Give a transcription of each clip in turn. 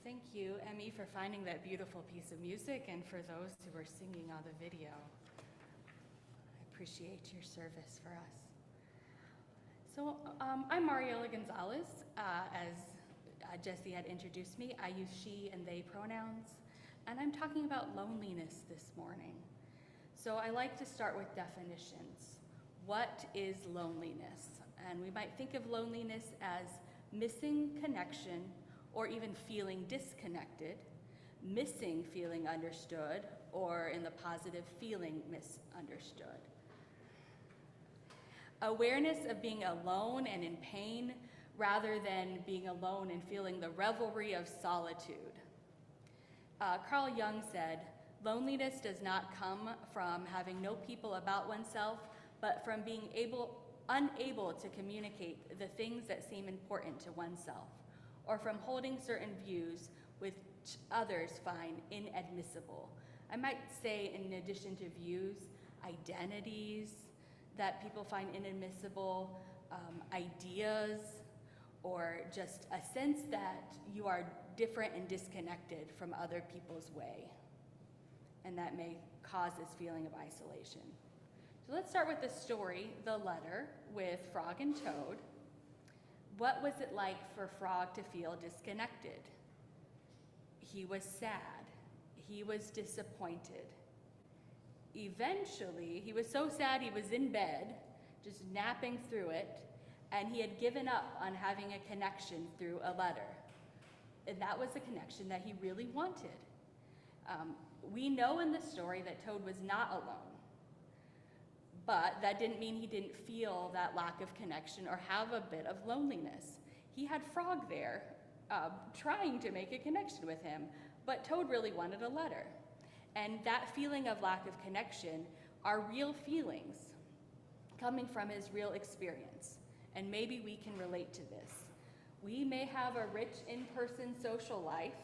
Thank you, Emmy, for finding that beautiful piece of music and for those who were singing on the video. I appreciate your service for us. So I'm Mariela Gonzalez. As Jesse had introduced me, I use she and they pronouns, and I'm talking about loneliness this morning. So I like to start with definitions. What is loneliness? And we might think of loneliness as missing connection or even feeling disconnected, missing feeling understood, or in the positive, feeling misunderstood. Awareness of being alone and in pain rather than being alone and feeling the revelry of solitude. Carl Jung said, loneliness does not come from having no people about oneself, but from being unable to communicate the things that seem important to oneself, or from holding certain views which others find inadmissible. I might say, in addition to views, identities that people find inadmissible, ideas, or just a sense that you are different and disconnected from other people's way. And that may cause this feeling of isolation. So let's start with the story, The Letter, with Frog and Toad. What was it like for Frog to feel disconnected? He was sad. He was disappointed. Eventually, he was so sad he was in bed, just napping through it, and he had given up on having a connection through a letter. And that was a connection that he really wanted. We know in the story that Toad was not alone, but that didn't mean he didn't feel that lack of connection or have a bit of loneliness. He had Frog there trying to make a connection with him, but Toad really wanted a letter. And that feeling of lack of connection are real feelings coming from his real experience. And maybe we can relate to this. We may have a rich in-person social life,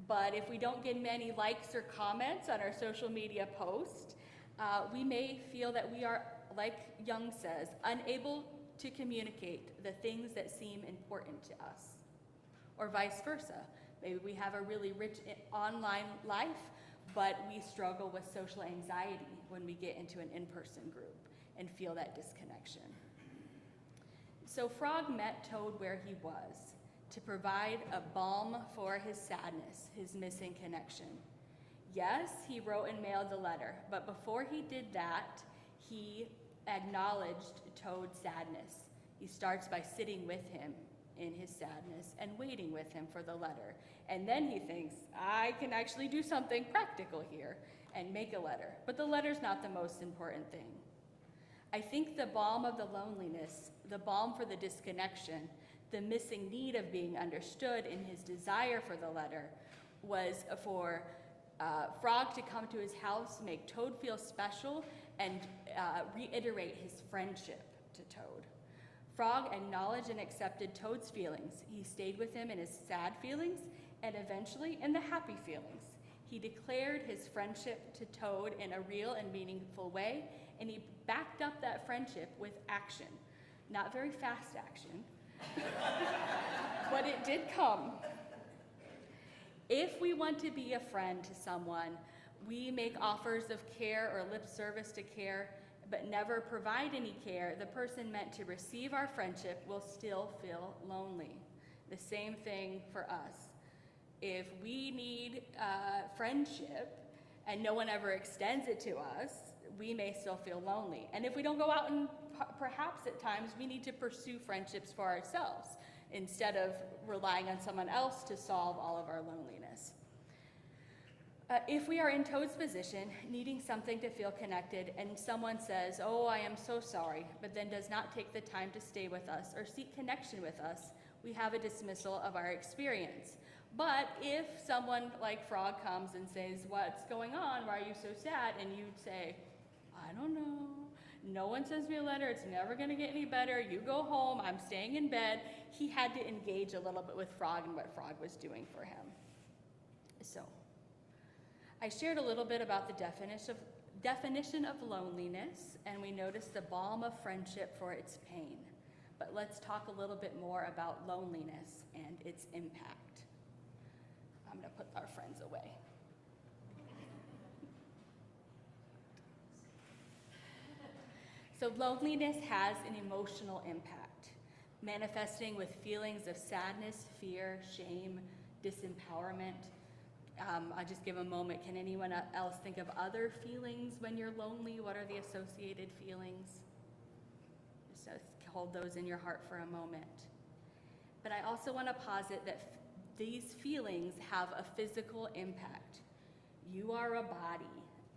but if we don't get many likes or comments on our social media posts, we may feel that we are, like Jung says, unable to communicate the things that seem important to us, or vice versa. Maybe we have a really rich online life, but we struggle with social anxiety when we get into an in-person group and feel that disconnection. So Frog met Toad where he was to provide a balm for his sadness, his missing connection. Yes, he wrote and mailed the letter, but before he did that, he acknowledged Toad's sadness. He starts by sitting with him in his sadness and waiting with him for the letter. And then he thinks, I can actually do something practical here and make a letter. But the letter's not the most important thing. I think the balm of the loneliness, the balm for the disconnection, the missing need of being understood in his desire for the letter was for Frog to come to his house, make Toad feel special, and reiterate his friendship to Toad. Frog acknowledged and accepted Toad's feelings. He stayed with him in his sad feelings and eventually in the happy feelings. He declared his friendship to Toad in a real and meaningful way, and he backed up that friendship with action. Not very fast action, but it did come. If we want to be a friend to someone, we make offers of care or lip service to care, but never provide any care, the person meant to receive our friendship will still feel lonely. The same thing for us. If we need friendship and no one ever extends it to us, we may still feel lonely. And if we don't go out and perhaps at times we need to pursue friendships for ourselves instead of relying on someone else to solve all of our loneliness. If we are in Toad's position, needing something to feel connected, and someone says, oh, I am so sorry, but then does not take the time to stay with us or seek connection with us, we have a dismissal of our experience. But if someone like Frog comes and says, what's going on? Why are you so sad? And you'd say, I don't know. No one sends me a letter. It's never going to get any better. You go home. I'm staying in bed. He had to engage a little bit with Frog and what Frog was doing for him. So I shared a little bit about the definition of loneliness, and we noticed the balm of friendship for its pain. But let's talk a little bit more about loneliness and its impact. I'm gonna put our friends away. So loneliness has an emotional impact, manifesting with feelings of sadness, fear, shame, disempowerment. I'll just give a moment. Can anyone else think of other feelings when you're lonely? What are the associated feelings? Just hold those in your heart for a moment. But I also want to posit that these feelings have a physical impact. You are a body.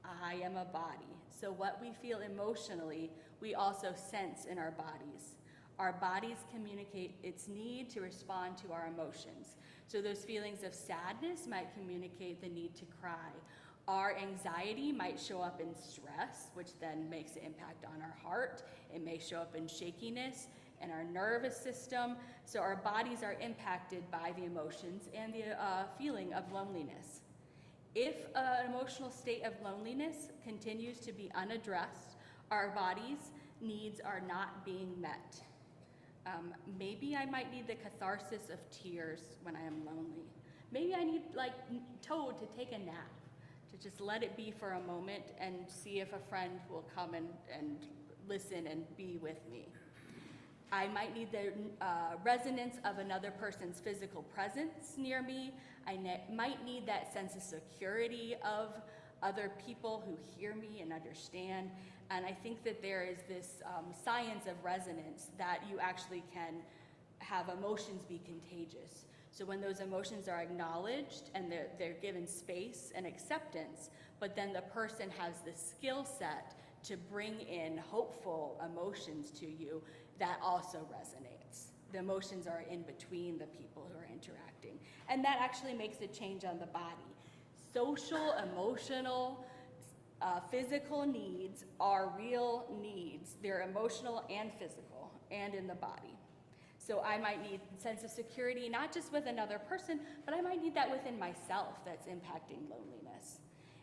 I am a body. So what we feel emotionally, we also sense in our bodies. Our bodies communicate its need to respond to our emotions. So those feelings of sadness might communicate the need to cry. Our anxiety might show up in stress, which then makes an impact on our heart. It may show up in shakiness and our nervous system. So our bodies are impacted by the emotions and the feeling of loneliness. If an emotional state of loneliness continues to be unaddressed, our body's needs are not being met. Maybe I might need the catharsis of tears when I am lonely. Maybe I need, like Toad, to take a nap, to just let it be for a moment and see if a friend will come and listen and be with me. I might need the resonance of another person's physical presence near me. I might need that sense of security of other people who hear me and understand. And I think that there is this science of resonance that you actually can have emotions be contagious. So when those emotions are acknowledged and they're given space and acceptance, but then the person has the skill set to bring in hopeful emotions to you, that also resonates. The emotions are in between the people who are interacting. And that actually makes a change on the body. Social, emotional, physical needs are real needs. They're emotional and physical and in the body. So I might need a sense of security, not just with another person, but I might need that within myself that's impacting loneliness.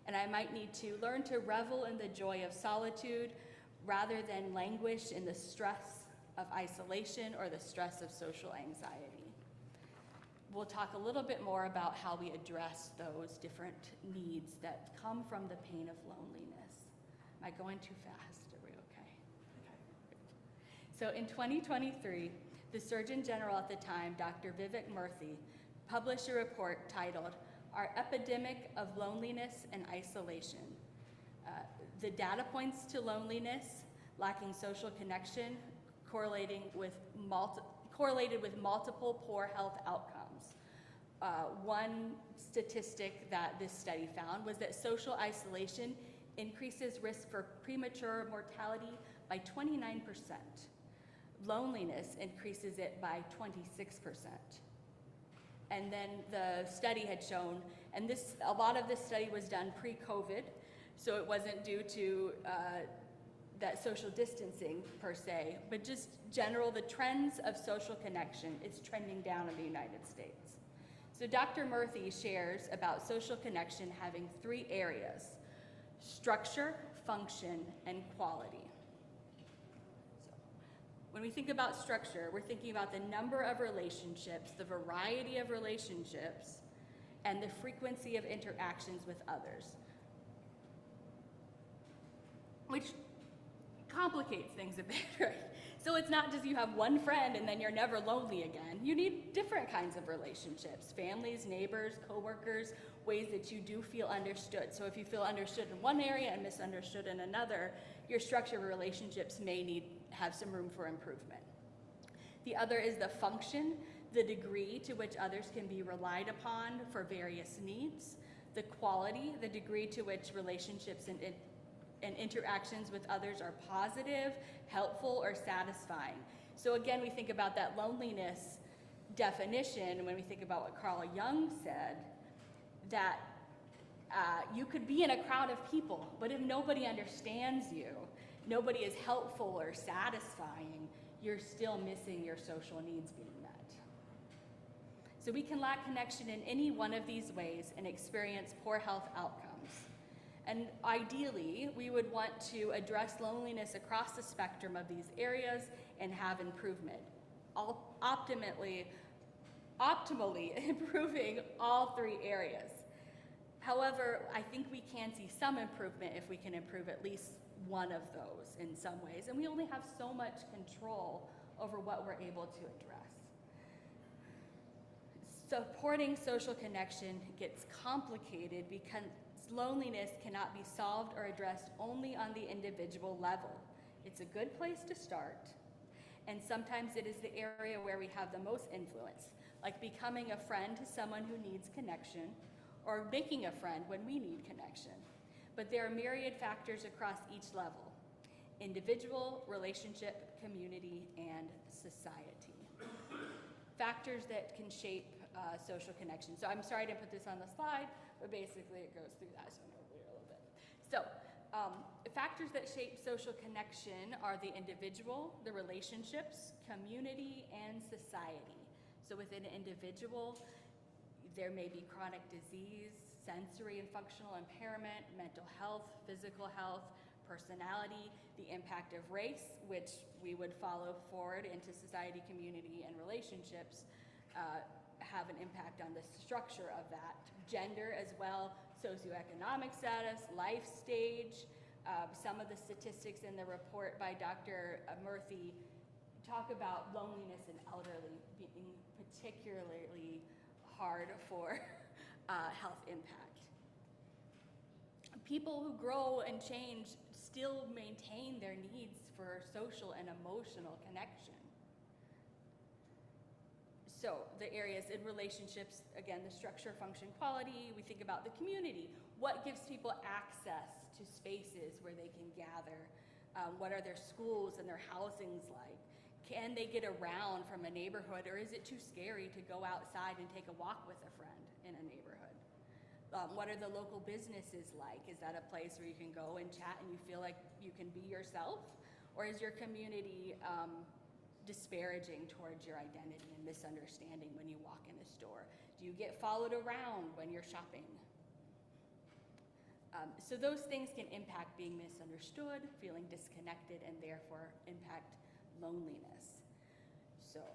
And I might need to learn to revel in the joy of solitude rather than languish in the stress of isolation or the stress of social anxiety. We'll talk a little bit more about how we address those different needs that come from the pain of loneliness. Am I going too fast? Are we okay? Okay. So in 2023, the Surgeon General at the time, Dr. Vivek Murthy, published a report titled, "Our Epidemic of Loneliness and Isolation." The data points to loneliness, lacking social connection, correlated with multiple poor health outcomes. One statistic that this study found was that social isolation increases risk for premature mortality by 29%. Loneliness increases it by 26%. And then the study had shown, and a lot of this study was done pre-COVID, so it wasn't due to that social distancing per se, but just general, the trends of social connection is trending down in the United States. So Dr. Murthy shares about social connection having 3 areas: structure, function, and quality. So when we think about structure, we're thinking about the number of relationships, the variety of relationships, and the frequency of interactions with others, which complicates things a bit, right? So it's not just you have one friend and then you're never lonely again. You need different kinds of relationships: families, neighbors, coworkers, ways that you do feel understood. So if you feel understood in one area and misunderstood in another, your structure of relationships may have some room for improvement. The other is the function, the degree to which others can be relied upon for various needs. The quality, the degree to which relationships and interactions with others are positive, helpful, or satisfying. So again, we think about that loneliness definition when we think about what Carl Jung said, that you could be in a crowd of people, but if nobody understands you, nobody is helpful or satisfying, you're still missing your social needs being met. So we can lack connection in any one of these ways and experience poor health outcomes. And ideally, we would want to address loneliness across the spectrum of these areas and have improvement. Optimally, optimally improving all three areas. However, I think we can see some improvement if we can improve at least one of those in some ways, and we only have so much control over what we're able to address. Supporting social connection gets complicated because loneliness cannot be solved or addressed only on the individual level. It's a good place to start, and sometimes it is the area where we have the most influence, like becoming a friend to someone who needs connection, or making a friend when we need connection. But there are myriad factors across each level: individual, relationship, community, and society. Factors that can shape social connection. So I'm sorry to put this on the slide, but basically it goes through that, so I'm going to read it a little bit. So factors that shape social connection are the individual, the relationships, community, and society. So within an individual, there may be chronic disease, sensory and functional impairment, mental health, physical health, personality, the impact of race, which we would follow forward into society, community, and relationships, have an impact on the structure of that. Gender as well, socioeconomic status, life stage. Some of the statistics in the report by Dr. Murthy talk about loneliness in elderly being particularly hard for health impact. People who grow and change still maintain their needs for social and emotional connection. So the areas in relationships, again, the structure, function, quality. We think about the community. What gives people access to spaces where they can gather? What are their schools and their housings like? Can they get around from a neighborhood, or is it too scary to go outside and take a walk with a friend in a neighborhood? What are the local businesses like? Is that a place where you can go and chat and you feel like you can be yourself? Or is your community disparaging towards your identity and misunderstanding when you walk in a store? Do you get followed around when you're shopping? So those things can impact being misunderstood, feeling disconnected, and therefore impact loneliness. So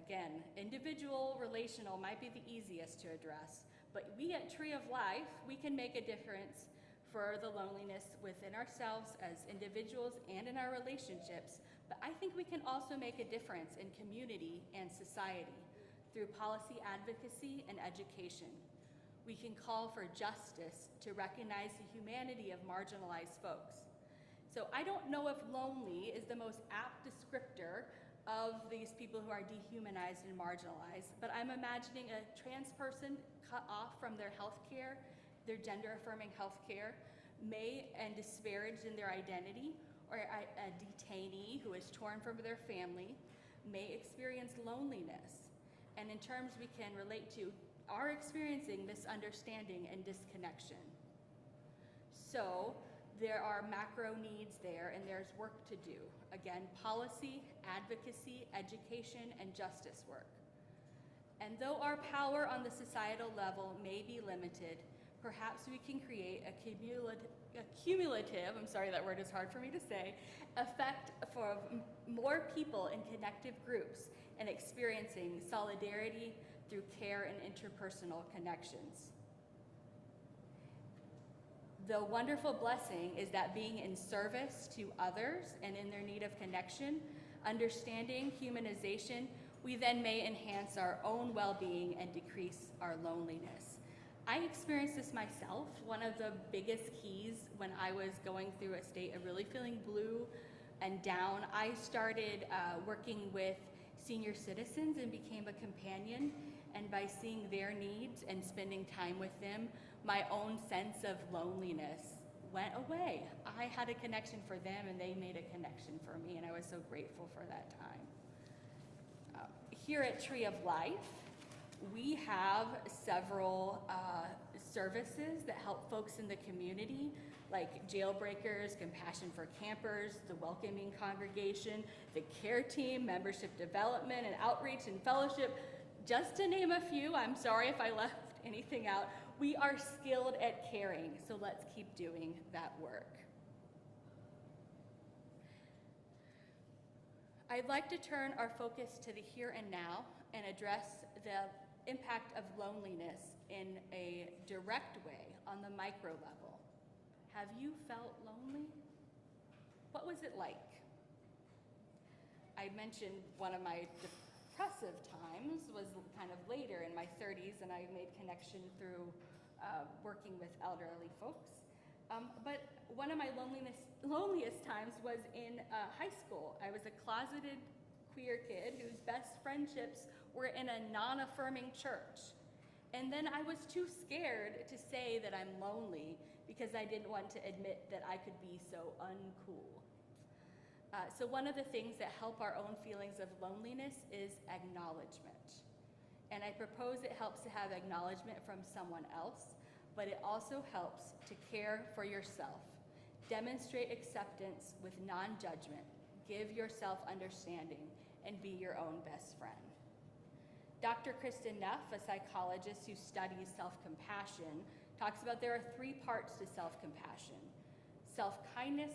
again, individual, relational might be the easiest to address, but we at Tree of Life, we can make a difference for the loneliness within ourselves as individuals and in our relationships. But I think we can also make a difference in community and society through policy advocacy and education. We can call for justice to recognize the humanity of marginalized folks. So I don't know if lonely is the most apt descriptor of these people who are dehumanized and marginalized, but I'm imagining a trans person cut off from their health care, their gender-affirming health care, and disparaged in their identity, or a detainee who is torn from their family may experience loneliness. And in terms we can relate to, are experiencing misunderstanding and disconnection. So there are macro needs there, and there's work to do. Again, policy, advocacy, education, and justice work. And though our power on the societal level may be limited, perhaps we can create a cumulative, I'm sorry that word is hard for me to say, effect for more people in connective groups and experiencing solidarity through care and interpersonal connections. The wonderful blessing is that being in service to others and in their need of connection, understanding, humanization, we then may enhance our own well-being and decrease our loneliness. I experienced this myself. One of the biggest keys when I was going through a state of really feeling blue and down, I started working with senior citizens and became a companion. And by seeing their needs and spending time with them, my own sense of loneliness went away. I had a connection for them and they made a connection for me, and I was so grateful for that time. Here at Tree of Life, we have several services that help folks in the community, like Jailbreakers, Compassion for Campers, the Welcoming Congregation, the Care Team, Membership Development and Outreach and Fellowship. Just to name a few, I'm sorry if I left anything out. We are skilled at caring, so let's keep doing that work. I'd like to turn our focus to the here and now and address the impact of loneliness in a direct way on the micro level. Have you felt lonely? What was it like? I mentioned one of my depressive times was kind of later in my 30s, and I made connection through working with elderly folks. But one of my loneliest times was in high school. I was a closeted queer kid whose best friendships were in a non-affirming church. And then I was too scared to say that I'm lonely because I didn't want to admit that I could be so uncool. So one of the things that help our own feelings of loneliness is acknowledgement. And I propose it helps to have acknowledgement from someone else, but it also helps to care for yourself. Demonstrate acceptance with non-judgment. Give yourself understanding and be your own best friend. Dr. Kristen Neff, a psychologist who studies self-compassion, talks about there are 3 parts to self-compassion: self-kindness,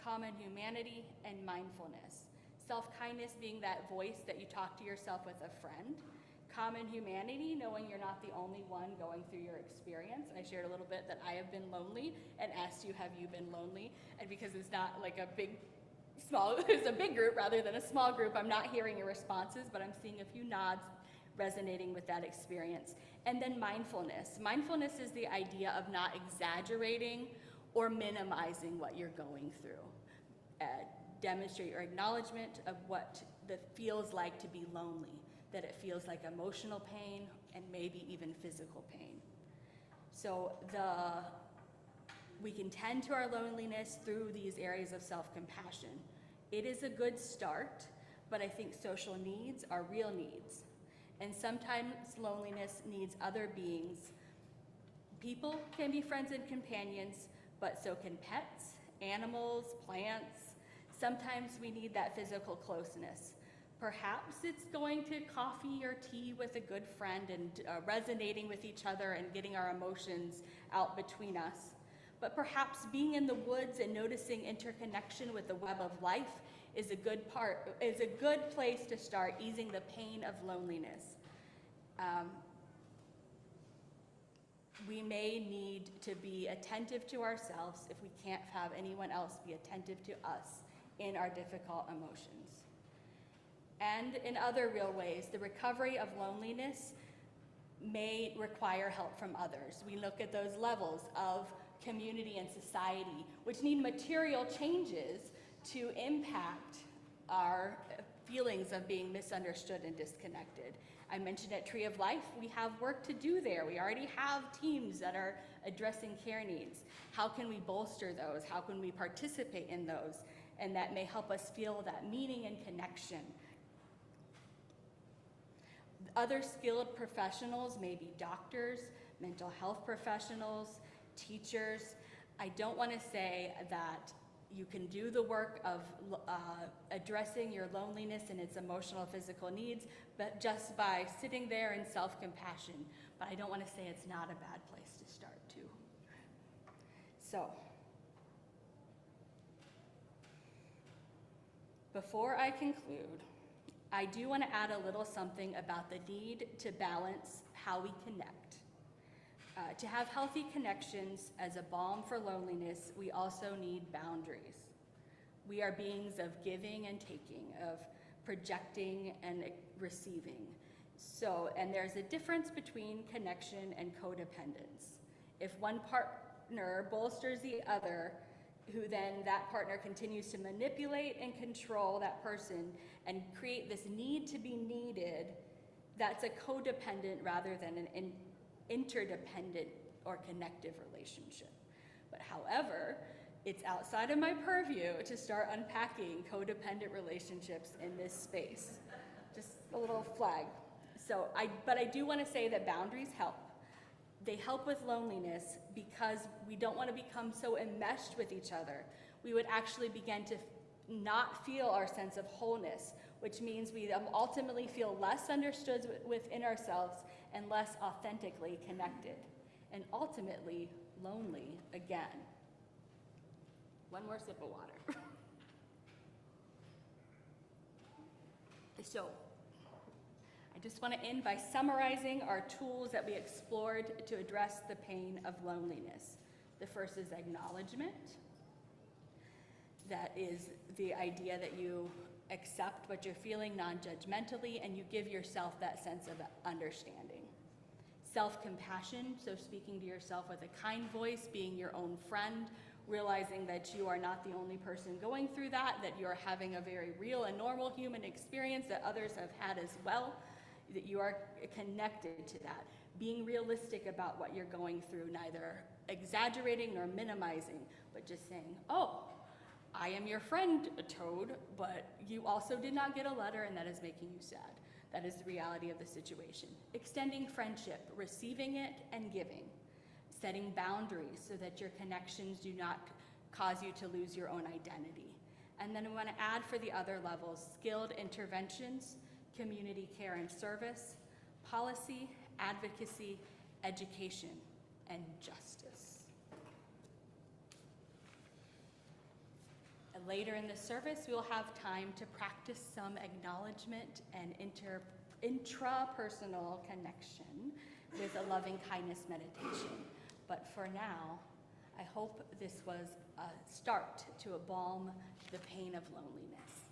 common humanity, and mindfulness. Self-kindness being that voice that you talk to yourself with a friend. Common humanity, knowing you're not the only one going through your experience. I shared a little bit that I have been lonely and asked you, have you been lonely? And because it's not like it's a big group rather than a small group, I'm not hearing your responses, but I'm seeing a few nods resonating with that experience. And then mindfulness. Mindfulness is the idea of not exaggerating or minimizing what you're going through. Demonstrate your acknowledgement of what it feels like to be lonely, that it feels like emotional pain and maybe even physical pain. So we can tend to our loneliness through these areas of self-compassion. It is a good start, but I think social needs are real needs. And sometimes loneliness needs other beings. People can be friends and companions, but so can pets, animals, plants. Sometimes we need that physical closeness. Perhaps it's going to coffee or tea with a good friend and resonating with each other and getting our emotions out between us. But perhaps being in the woods and noticing interconnection with the web of life is a good place to start easing the pain of loneliness. We may need to be attentive to ourselves if we can't have anyone else be attentive to us in our difficult emotions. And in other real ways, the recovery of loneliness may require help from others. We look at those levels of community and society, which need material changes to impact our feelings of being misunderstood and disconnected. I mentioned at Tree of Life, we have work to do there. We already have teams that are addressing care needs. How can we bolster those? How can we participate in those? And that may help us feel that meaning and connection. Other skilled professionals may be doctors, mental health professionals, teachers. I don't want to say that you can do the work of addressing your loneliness and its emotional, physical needs, but just by sitting there in self-compassion. But I don't want to say it's not a bad place to start too. So, before I conclude, I do want to add a little something about the need to balance how we connect. To have healthy connections as a balm for loneliness, we also need boundaries. We are beings of giving and taking, of projecting and receiving. And there's a difference between connection and codependence. If one partner bolsters the other, who then that partner continues to manipulate and control that person and create this need to be needed, that's a codependent rather than an interdependent or connective relationship. But however, it's outside of my purview to start unpacking codependent relationships in this space. Just a little flag. But I do want to say that boundaries help. They help with loneliness because we don't want to become so enmeshed with each other. We would actually begin to not feel our sense of wholeness, which means we ultimately feel less understood within ourselves and less authentically connected, and ultimately lonely again. One more sip of water. So, I just want to end by summarizing our tools that we explored to address the pain of loneliness. The first is acknowledgement. That is the idea that you accept what you're feeling non-judgmentally and you give yourself that sense of understanding. Self-compassion, so speaking to yourself with a kind voice, being your own friend, realizing that you are not the only person going through that you're having a very real and normal human experience that others have had as well, that you are connected to that. Being realistic about what you're going through, neither exaggerating nor minimizing, but just saying, oh, I am your friend, Toad, but you also did not get a letter and that is making you sad. That is the reality of the situation. Extending friendship, receiving it and giving. Setting boundaries so that your connections do not cause you to lose your own identity. And then I want to add for the other levels, skilled interventions, community care and service, policy, advocacy, education, and justice. And later in the service, we will have time to practice some acknowledgement and intrapersonal connection with a loving kindness meditation. But for now, I hope this was a start to a balm to the pain of loneliness.